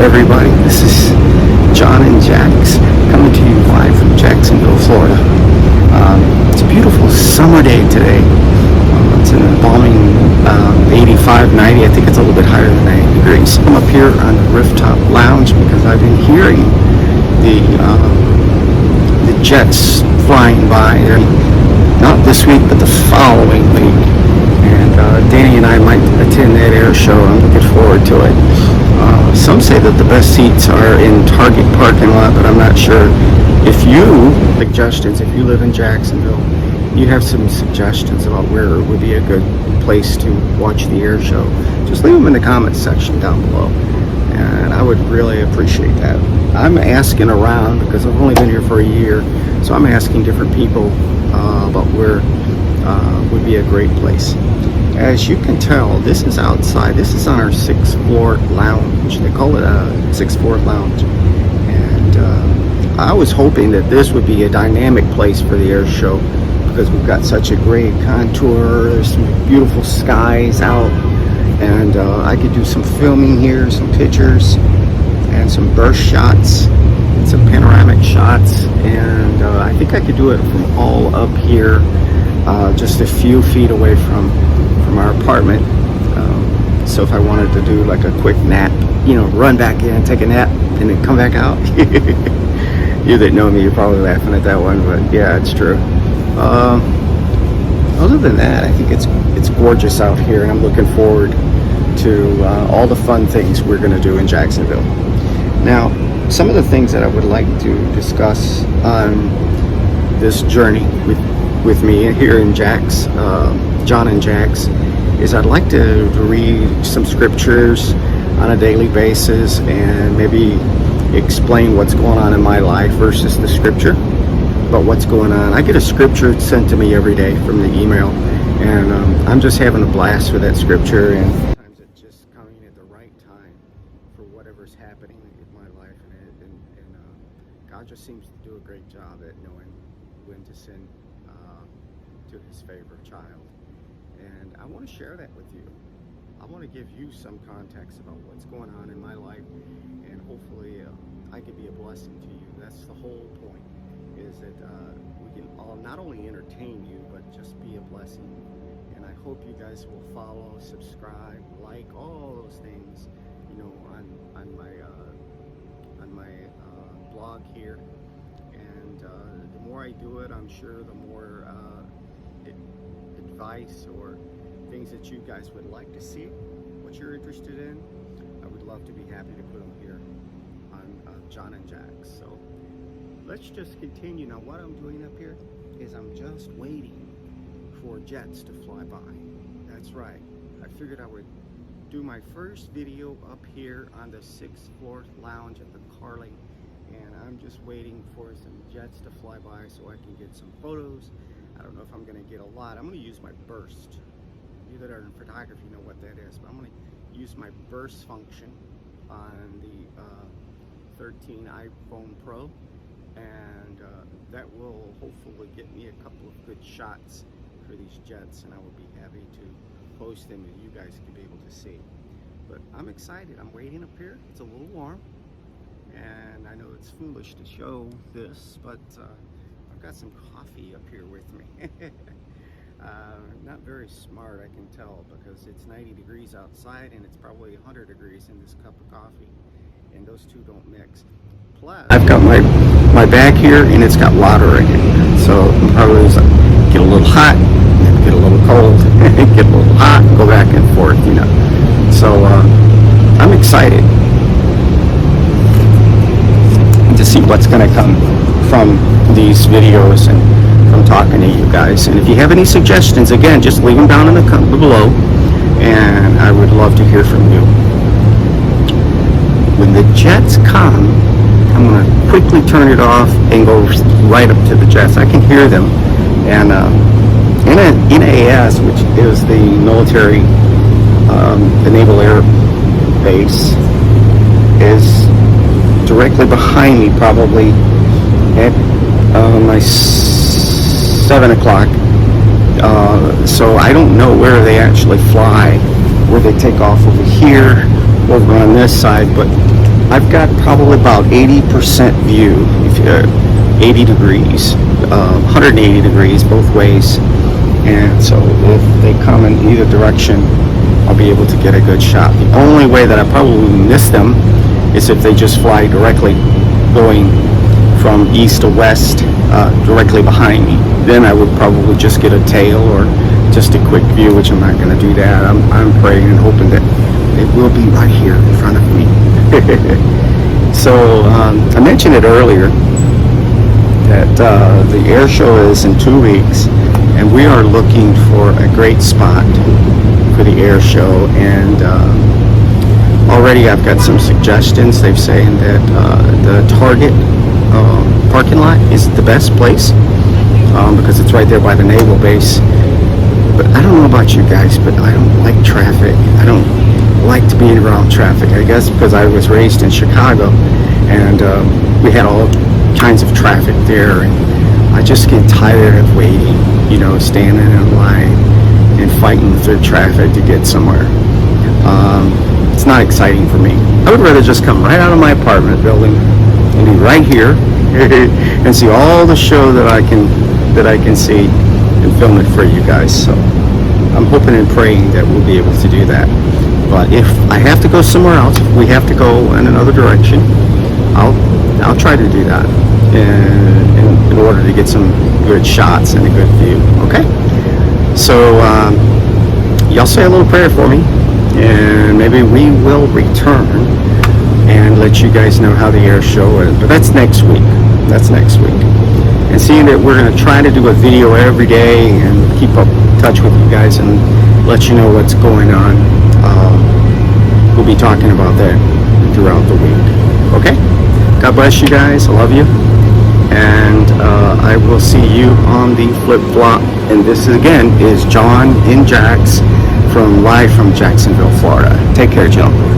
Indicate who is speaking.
Speaker 1: everybody. This is John and Jax coming to you live from Jacksonville, Florida. It's a beautiful summer day today. It's an embalming 85, 90. I think it's a little bit higher than 90 degrees. I'm up here on the Rooftop Lounge because I've been hearing the jets flying by. They're not this week, but the following week. And Danny and I might attend that air show. I'm looking forward to it. Some say that the best seats are in Target parking lot, but I'm not sure. If you suggestions, if you live in Jacksonville, you have some suggestions about where it would be a good place to watch the air show, just leave them in the comments section down below, and I would really appreciate that. I'm asking around because I've only been here for a year, so I'm asking different people about where would be a great place. As you can tell, this is outside. This is on our 6th floor lounge. They call it a 6th floor lounge. And I was hoping that this would be a dynamic place for the air show because we've got such a great contour. There's some beautiful skies out. And I could do some filming here, some pictures, and some burst shots, and some panoramic shots. And I think I could do it from all up here, just a few feet away from our apartment. So if I wanted to do like a quick nap, run back in, take a nap, and then come back out. You that know me, you're probably laughing at that one, but yeah, it's true. Other than that, I think it's gorgeous out here, and I'm looking forward to all the fun things we're going to do in Jacksonville. Now, some of the things that I would like to discuss on this journey with me here in Jax, John and Jax, is I'd like to read some scriptures on a daily basis and maybe explain what's going on in my life versus the scripture, but what's going on. I get a scripture sent to me every day from the email, and I'm just having a blast with that scripture, and sometimes it's just coming at the right time for whatever's happening in my life, and God just seems to do a great job at knowing when to send to his favorite child. And I want to share that with you. I want to give you some context about what's going on in my life, and hopefully I can be a blessing to you. That's the whole point, is that we can all not only entertain you, but just be a blessing. And I hope you guys will follow, subscribe, like, all those things, on my blog here. And the more I do it, I'm sure the more advice or things that you guys would like to see, what you're interested in, I would love to be happy to put them here on John and Jax. So let's just continue. Now, what I'm doing up here is I'm just waiting for jets to fly by. That's right. I figured I would do my first video up here on the 6th floor lounge at the Carly, and I'm just waiting for some jets to fly by so I can get some photos. I don't know if I'm going to get a lot. I'm going to use my burst. You that are in photography know what that is, but I'm going to use my burst function on the 13 iPhone Pro, and that will hopefully get me a couple of good shots for these jets, and I will be happy to post them and you guys can be able to see. But I'm excited. I'm waiting up here. It's a little warm, and I know it's foolish to show this, but I've got some coffee up here with me. Not very smart, I can tell, because it's 90 degrees outside and it's probably 100 degrees in this cup of coffee, and those two don't mix. Plus, I've got my bag here, and it's got water in it, so I'm probably get a little hot, get a little cold, get a little hot, go back and forth, So I'm excited to see what's going to come from these videos and from talking to you guys. And if you have any suggestions, again, just leave them down in the comment below, and I would love to hear from you. When the jets come, I'm going to quickly turn it off and go right up to the jets. I can hear them. And NAS, which is the military, the Naval Air Base, is directly behind me, probably at my 7 o'clock. So I don't know where they actually fly, where they take off over here, over on this side, but I've got probably about 80% view, if you're 80 degrees, 180 degrees both ways. And so if they come in either direction, I'll be able to get a good shot. The only way that I probably miss them is if they just fly directly going from east to west, directly behind me. Then I would probably just get a tail or just a quick view, which I'm not going to do that. I'm praying and hoping that it will be right here in front of me. So I mentioned it earlier that the air show is in 2 weeks, and we are looking for a great spot for the air show. And already I've got some suggestions. They've saying that the Target parking lot is the best place because it's right there by the naval base. But I don't know about you guys, but I don't like traffic. I don't like to be around traffic. I guess because I was raised in Chicago, and we had all kinds of traffic there, and I just get tired of waiting, standing in line and fighting through traffic to get somewhere. It's not exciting for me. I would rather just come right out of my apartment building and be right here and see all the show that I can see and film it for you guys. So I'm hoping and praying that we'll be able to do that. But if I have to go somewhere else, if we have to go in another direction, I'll try to do that in order to get some good shots and a good view. Okay? So y'all say a little prayer for me, and maybe we will return and let you guys know how the air show is. But that's next week. And seeing that we're going to try to do a video every day and keep up touch with you guys and let you know what's going on, we'll be talking about that throughout the week. Okay? God bless you guys. I love you. And I will see you on the flip-flop. And this again is John and Jax live from Jacksonville, Florida. Take care, Jill.